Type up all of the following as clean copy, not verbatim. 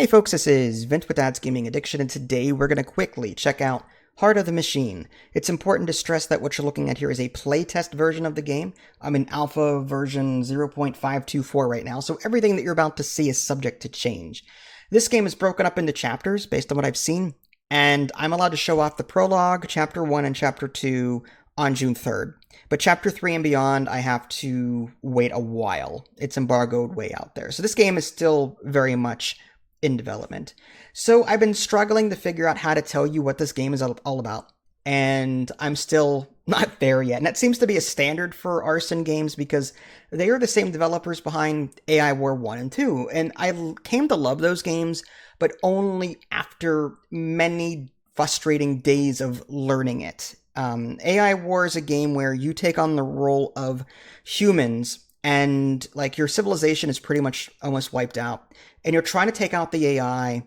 Hey folks, this is Vince with Dad's Gaming Addiction, and today we're going to quickly check out Heart of the Machine. It's important to stress that what you're looking at here is a playtest version of the game. I'm in alpha version 0.524 right now, so everything that you're about to see is subject to change. This game is broken up into chapters based on what I've seen, and I'm allowed to show off the prologue, chapter 1 and chapter 2 on June 3rd. But chapter 3 and beyond, I have to wait a while. It's embargoed way out there. So this game is still very much in development. So I've been struggling to figure out how to tell you what this game is all about, and I'm still not there yet. And that seems to be a standard for Arson games because they are the same developers behind AI War 1 and 2, and I came to love those games, but only after many frustrating days of learning it. AI War is a game where you take on the role of humans, and like your civilization is pretty much almost wiped out, and you're trying to take out the AI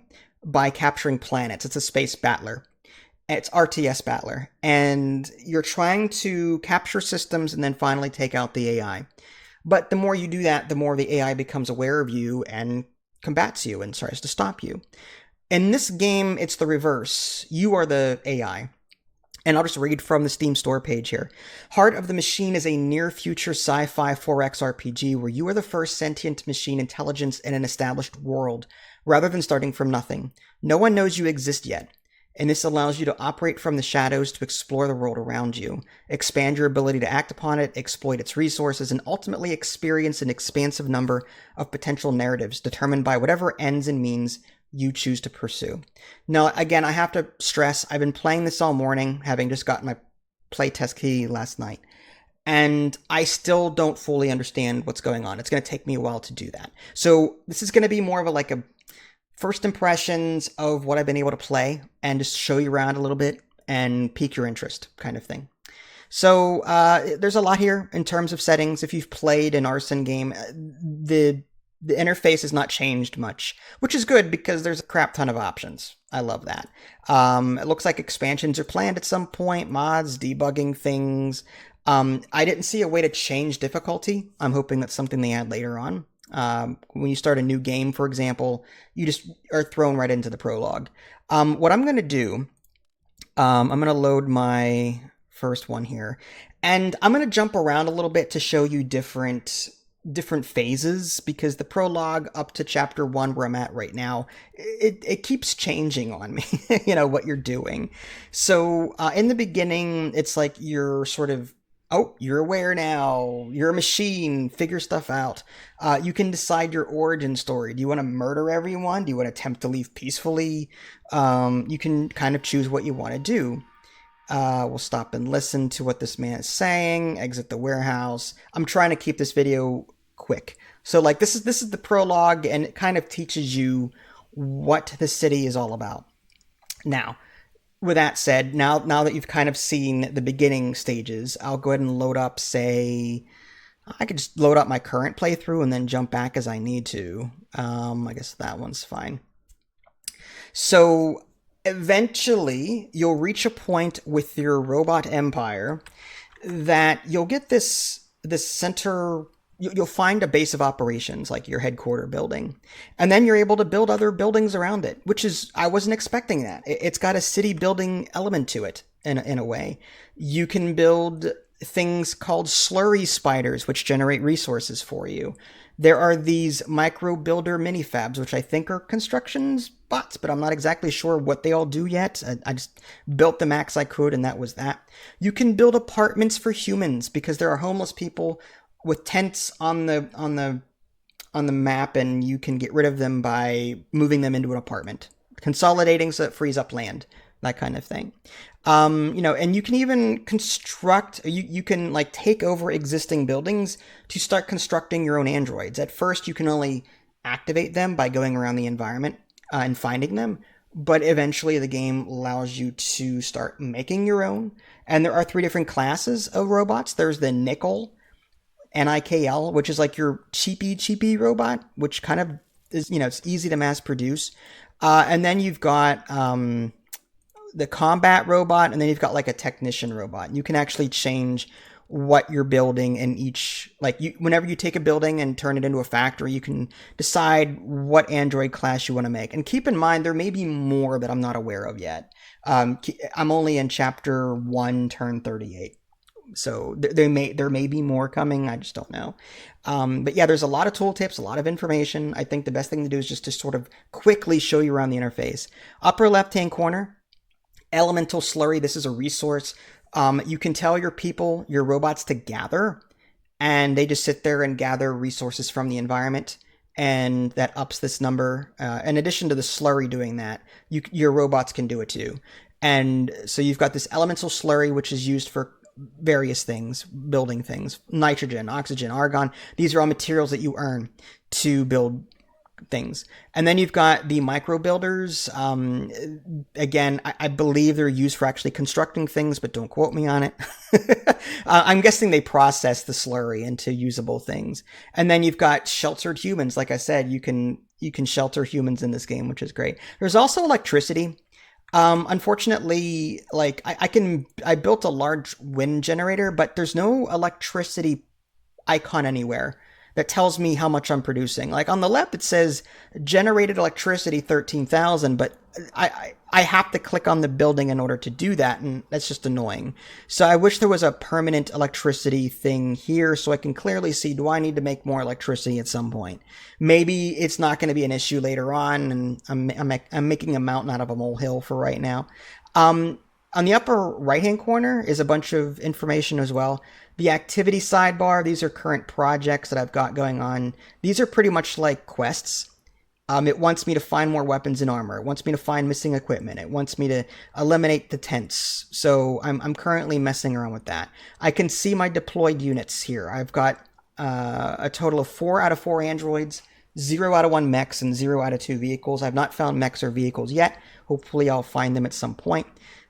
by capturing planets. It's a space battler. It's RTS battler, and you're trying to capture systems and then finally take out the AI. But the more you do that, the more the AI becomes aware of you and combats you and tries to stop you. In this game, it's the reverse. You are the AI. And I'll just read from the Steam store page here. Heart of the Machine is a near-future sci-fi 4X RPG where you are the first sentient machine intelligence in an established world, rather than starting from nothing. No one knows you exist yet, and this allows you to operate from the shadows to explore the world around you, expand your ability to act upon it, exploit its resources, and ultimately experience an expansive number of potential narratives determined by whatever ends and means you choose to pursue. Now, again, I have to stress, I've been playing this all morning, having just gotten my playtest key last night, and I still don't fully understand what's going on. It's going to take me a while to do that. So this is going to be more of a first impressions of what I've been able to play, and just show you around a little bit and pique your interest kind of thing. So there's a lot here in terms of settings. If you've played an Arson game, the interface has not changed much, which is good because there's a crap ton of options. I love that. It looks like expansions are planned at some point, mods, debugging things. I didn't see a way to change difficulty. I'm hoping that's something they add later on. When you start a new game, for example, you just are thrown right into the prologue. What I'm going to do, I'm going to load my first one here, and I'm going to jump around a little bit to show you different phases, because the prologue up to chapter 1 where I'm at right now, it keeps changing on me, what you're doing. So in the beginning, it's like you're sort of, you're aware now, you're a machine, figure stuff out. You can decide your origin story. Do you want to murder everyone? Do you want to attempt to leave peacefully? You can kind of choose what you want to do. We'll stop and listen to what this man is saying, exit the warehouse. I'm trying to keep this video quick. So this is the prologue, and it kind of teaches you what the city is all about. Now, with that said, now that you've kind of seen the beginning stages, I'll go ahead and load up, I could just load up my current playthrough and then jump back as I need to. I guess that one's fine. So eventually, you'll reach a point with your robot empire that you'll get this center. You'll find a base of operations, like your headquarter building, and then you're able to build other buildings around it, which is, I wasn't expecting that. It's got a city building element to it in a way. You can build things called slurry spiders, which generate resources for you. There are these micro builder minifabs, which I think are construction bots, but I'm not exactly sure what they all do yet. I just built the max I could, and that was that. You can build apartments for humans, because there are homeless people with tents on the map, and you can get rid of them by moving them into an apartment, consolidating so it frees up land, that kind of thing. And you can even construct, you can take over existing buildings to start constructing your own androids. At first, you can only activate them by going around the environment and finding them, but eventually the game allows you to start making your own. And there are 3 different classes of robots. There's the Nickel, NIKL, which is like your cheapy robot, which kind of is, it's easy to mass produce. And then you've got the combat robot, and then you've got a technician robot. You can actually change what you're building in each, like whenever you take a building and turn it into a factory, you can decide what android class you want to make. And keep in mind, there may be more that I'm not aware of yet. I'm only in chapter 1, turn 38. So there may be more coming. I just don't know. But yeah, there's a lot of tooltips, a lot of information. I think the best thing to do is just to sort of quickly show you around the interface. Upper left-hand corner, elemental slurry. This is a resource. You can tell your people, your robots to gather, and they just sit there and gather resources from the environment, and that ups this number. In addition to the slurry doing that, your robots can do it too. And so you've got this elemental slurry, which is used for various things, building things, nitrogen, oxygen, argon. These are all materials that you earn to build things. And then you've got the micro builders. Again, I believe they're used for actually constructing things, but don't quote me on it. I'm guessing they process the slurry into usable things. And then you've got sheltered humans. Like I said, you can shelter humans in this game, which is great. There's also electricity. Unfortunately, like I built a large wind generator, but there's no electricity icon anywhere that tells me how much I'm producing. Like on the left, it says generated electricity 13,000, but I have to click on the building in order to do that, and that's just annoying. So I wish there was a permanent electricity thing here so I can clearly see, do I need to make more electricity at some point? Maybe it's not going to be an issue later on, and I'm making a mountain out of a molehill for right now. On the upper right-hand corner is a bunch of information as well. The activity sidebar, these are current projects that I've got going on. These are pretty much like quests. It wants me to find more weapons and armor. It wants me to find missing equipment. It wants me to eliminate the tents. So I'm currently messing around with that. I can see my deployed units here. I've got a total of 4 out of 4 androids, 0 out of 1 mechs, and 0 out of 2 vehicles. I've not found mechs or vehicles yet. Hopefully I'll find them at some point.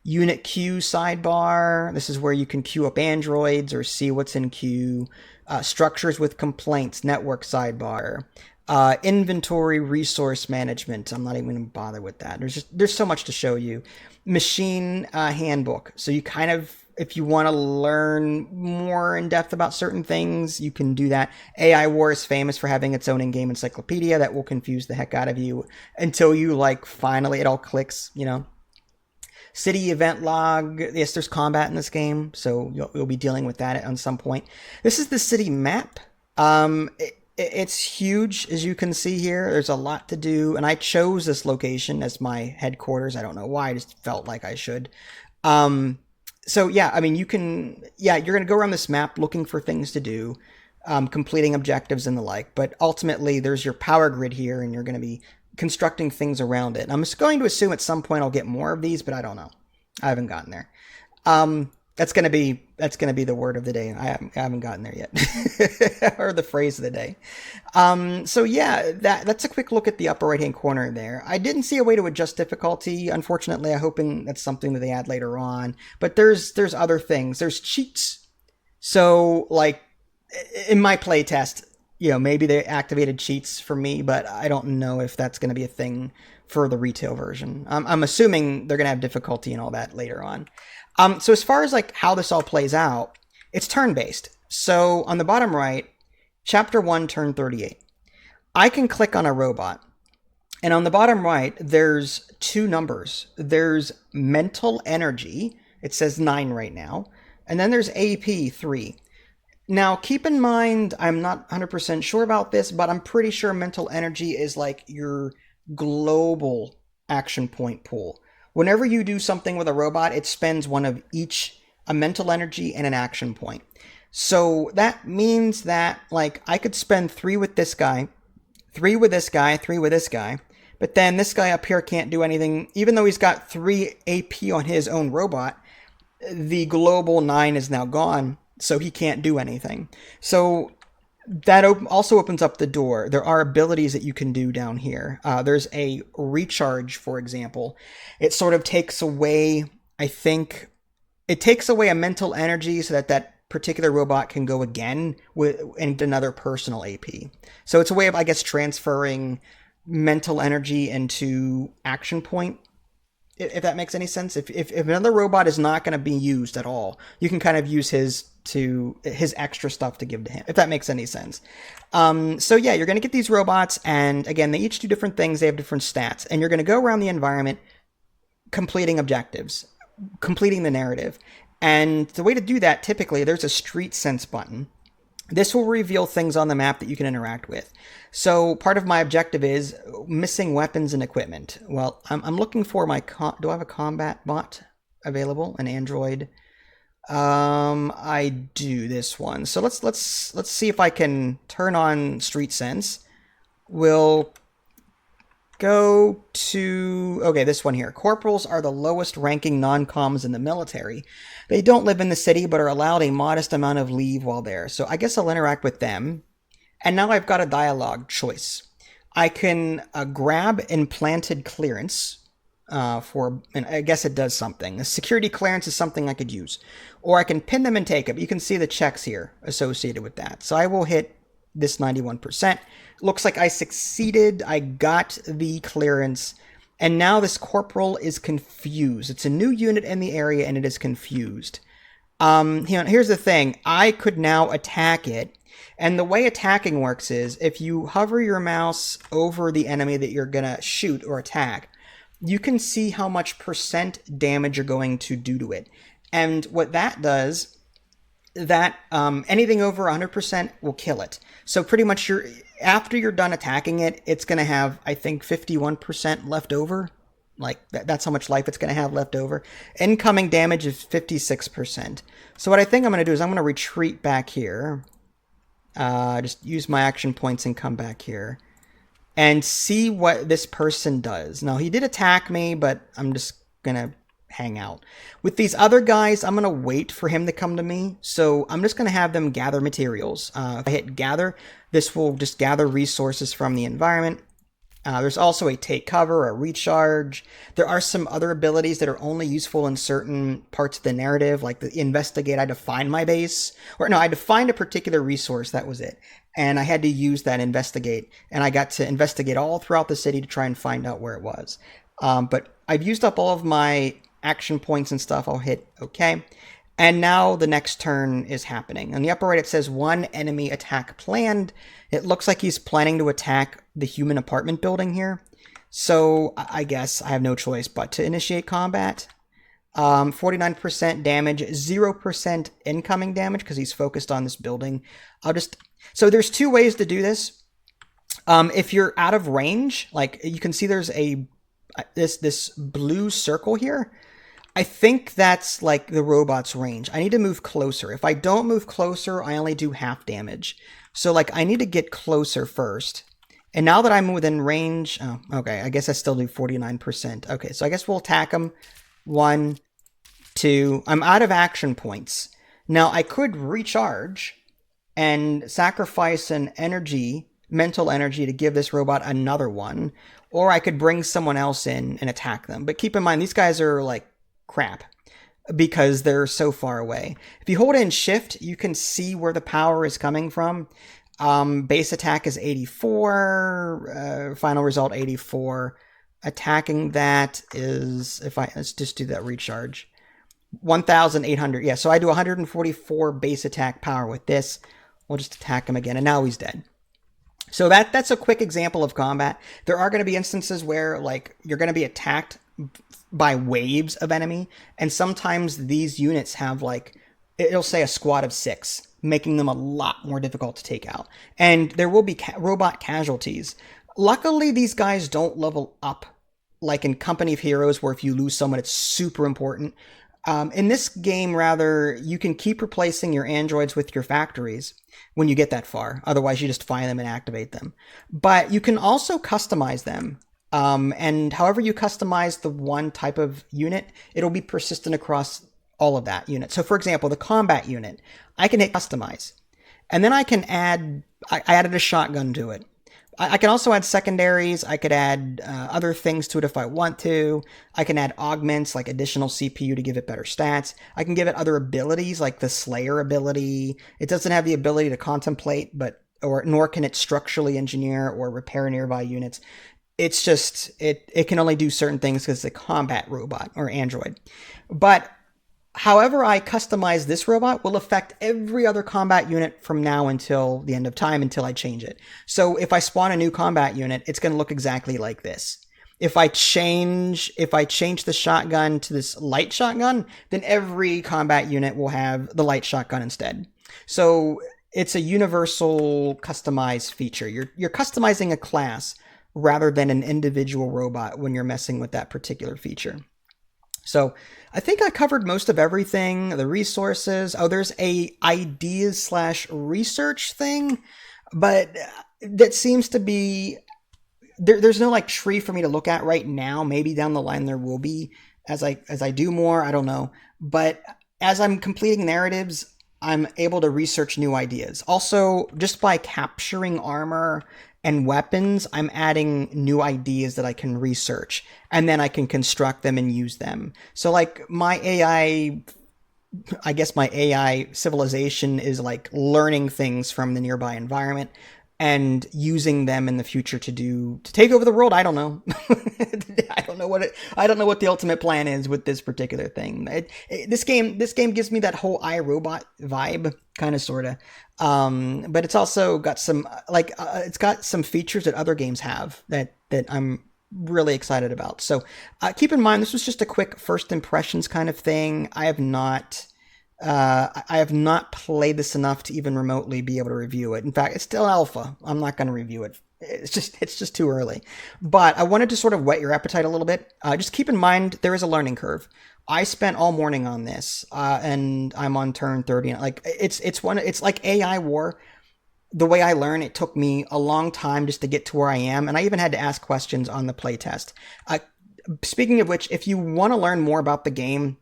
Unit queue sidebar. This is where you can queue up androids or see what's in queue. Structures with complaints. Network sidebar. Inventory resource management. I'm not even going to bother with that. There's so much to show you. Machine handbook. So you kind of, if you want to learn more in depth about certain things, you can do that. AI War is famous for having its own in-game encyclopedia that will confuse the heck out of you until you like finally it all clicks, you know. City event log. Yes, there's combat in this game, so you'll be dealing with that at some point. This is the city map. It's huge, as you can see here. There's a lot to do, and I chose this location as my headquarters. I don't know why, I just felt like I should. So yeah, I mean, you're going to go around this map looking for things to do, completing objectives and the like, but ultimately there's your power grid here, and you're going to be constructing things around it. I'm just going to assume at some point I'll get more of these, but I don't know. I haven't gotten there. That's gonna be the word of the day. I haven't gotten there yet, or the phrase of the day. So yeah, that's a quick look at the upper right hand corner there. I didn't see a way to adjust difficulty. Unfortunately, I'm hoping that's something that they add later on. But there's other things. There's cheats. So like in my playtest, you know, maybe they activated cheats for me, but I don't know if that's going to be a thing for the retail version. I'm assuming they're going to have difficulty and all that later on. So as far as like how this all plays out, it's turn-based. So on the bottom right, chapter 1, turn 38. I can click on a robot. And on the bottom right, there's 2 numbers. There's mental energy. It says 9 right now. And then there's AP 3. Now, keep in mind, I'm not 100% sure about this, but I'm pretty sure mental energy is like your global action point pool. Whenever you do something with a robot, it spends one of each, a mental energy and an action point. So that means that, like, I could spend 3 with this guy, 3 with this guy, 3 with this guy, but then this guy up here can't do anything. Even though he's got 3 AP on his own robot, the global 9 is now gone, so he can't do anything. So that also opens up the door. There are abilities that you can do down here. There's a recharge, for example. It sort of takes away, I think, it takes away a mental energy so that particular robot can go again with another personal AP. So it's a way of, I guess, transferring mental energy into action point. If that makes any sense. If another robot is not going to be used at all, you can kind of use his extra stuff to give to him, if that makes any sense. So yeah, you're going to get these robots, and again, they each do different things. They have different stats, and you're going to go around the environment completing objectives, completing the narrative. And the way to do that, typically, there's a street sense button. This will reveal things on the map that you can interact with. So part of my objective is missing weapons and equipment. Well, I'm looking for my... do I have a combat bot available? An Android? I do, this one. So let's see if I can turn on Street Sense. We'll go to... okay, this one here. Corporals are the lowest ranking non-coms in the military. They don't live in the city, but are allowed a modest amount of leave while there. So I guess I'll interact with them. And now I've got a dialogue choice. I can grab implanted clearance and I guess it does something. A security clearance is something I could use. Or I can pin them and take it. You can see the checks here associated with that. So I will hit this 91%. Looks like I succeeded. I got the clearance. And now this corporal is confused. It's a new unit in the area and it is confused. Here's the thing. I could now attack it. And the way attacking works is if you hover your mouse over the enemy that you're going to shoot or attack, you can see how much percent damage you're going to do to it. And what that does, that anything over 100% will kill it. So pretty much after you're done attacking it, it's going to have, I think, 51% left over. Like, that's how much life it's going to have left over. Incoming damage is 56%. So what I think I'm going to do is I'm going to retreat back here. Just use my action points and come back here. And see what this person does. Now, he did attack me, but I'm just going to hang out. With these other guys, I'm going to wait for him to come to me. So I'm just going to have them gather materials. If I hit gather, this will just gather resources from the environment. There's also a take cover, a recharge. There are some other abilities that are only useful in certain parts of the narrative, like the investigate. I had to find my base. Or no, I had to find a particular resource. That was it. And I had to use that investigate. And I got to investigate all throughout the city to try and find out where it was. But I've used up all of my action points and stuff. I'll hit OK. And now the next turn is happening. On the upper right, it says 1 enemy attack planned. It looks like he's planning to attack the human apartment building here. So I guess I have no choice but to initiate combat. 49% damage, 0% incoming damage because he's focused on this building. So there's 2 ways to do this. If you're out of range, like you can see there's this blue circle here. I think that's like the robot's range. I need to move closer. If I don't move closer, I only do half damage. So like I need to get closer first. And now that I'm within range, oh, okay, I guess I still do 49%. Okay, so I guess we'll attack him. 1, 2, I'm out of action points. Now I could recharge and sacrifice an mental energy to give this robot another one. Or I could bring someone else in and attack them. But keep in mind, these guys are like crap because they're so far away. If you hold in shift, you can see where the power is coming from. Base attack is 84, final result 84. Attacking that is, let's just do that recharge. 1,800, yeah, so I do 144 base attack power with this. We'll just attack him again, and now he's dead. So that's a quick example of combat. There are going to be instances where like you're going to be attacked by waves of enemy, and sometimes these units have like, it'll say a squad of 6, making them a lot more difficult to take out. And there will be robot casualties. Luckily, these guys don't level up like in Company of Heroes, where if you lose someone, it's super important. In this game, rather, you can keep replacing your androids with your factories when you get that far. Otherwise, you just find them and activate them. But you can also customize them. And however you customize the one type of unit, it'll be persistent across all of that unit. So for example, the combat unit, I can hit customize. And then I can I added a shotgun to it. I can also add secondaries. I could add other things to it if I want to. I can add augments like additional CPU to give it better stats. I can give it other abilities like the Slayer ability. It doesn't have the ability to contemplate, nor can it structurally engineer or repair nearby units. It's just it can only do certain things because it's a combat robot or android. But however I customize this robot will affect every other combat unit from now until the end of time until I change it. So if I spawn a new combat unit, it's going to look exactly like this. If I change the shotgun to this light shotgun, then every combat unit will have the light shotgun instead. So it's a universal customized feature. You're customizing a class rather than an individual robot when you're messing with that particular feature. So I think I covered most of everything. The resources. Oh, there's a ideas slash research thing, but that seems to be there's no like tree for me to look at right now. Maybe down the line there will be as I do more. I don't know, but as I'm completing narratives, I'm able to research new ideas. Also, just by capturing armor and weapons, I'm adding new ideas that I can research, and then I can construct them and use them. So like I guess my AI civilization is like learning things from the nearby environment and using them in the future to take over the world. I don't know. I don't know what the ultimate plan is with this particular thing. This game gives me that whole iRobot vibe, kind of sorta. But it's also got some it's got some features that other games have that I'm really excited about. So keep in mind, this was just a quick first impressions kind of thing. I have not played this enough to even remotely be able to review it. In fact, it's still alpha. I'm not going to review it. It's just too early. But I wanted to sort of whet your appetite a little bit. Just keep in mind there is a learning curve. I spent all morning on this, and I'm on turn 30. Like it's like AI War. The way I learn, it took me a long time just to get to where I am, and I even had to ask questions on the playtest. Speaking of which, if you want to learn more about the game,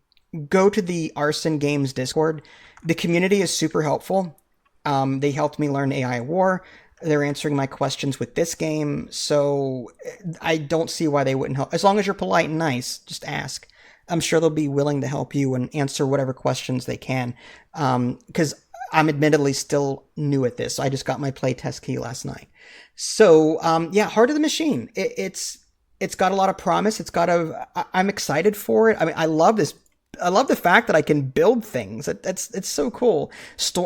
go to the Arson Games Discord. The community is super helpful. They helped me learn AI War. They're answering my questions with this game, so I don't see why they wouldn't help. As long as you're polite and nice, just ask. I'm sure they'll be willing to help you and answer whatever questions they can. Because I'm admittedly still new at this. So I just got my playtest key last night. So yeah, Heart of the Machine. It's got a lot of promise. I'm excited for it. I mean, I love this. I love the fact that I can build things. It's so cool.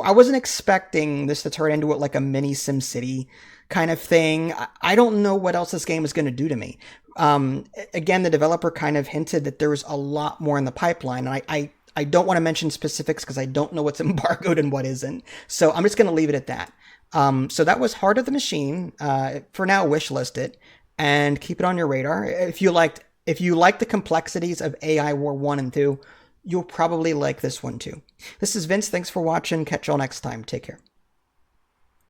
I wasn't expecting this to turn into like a mini SimCity kind of thing. I don't know what else this game is going to do to me. Again, the developer kind of hinted that there was a lot more in the pipeline, and I don't want to mention specifics because I don't know what's embargoed and what isn't. So I'm just going to leave it at that. So that was Heart of the Machine. For now, wishlist it and keep it on your radar. If you like the complexities of AI War 1 and 2, you'll probably like this one too. This is Vince. Thanks for watching. Catch y'all next time. Take care.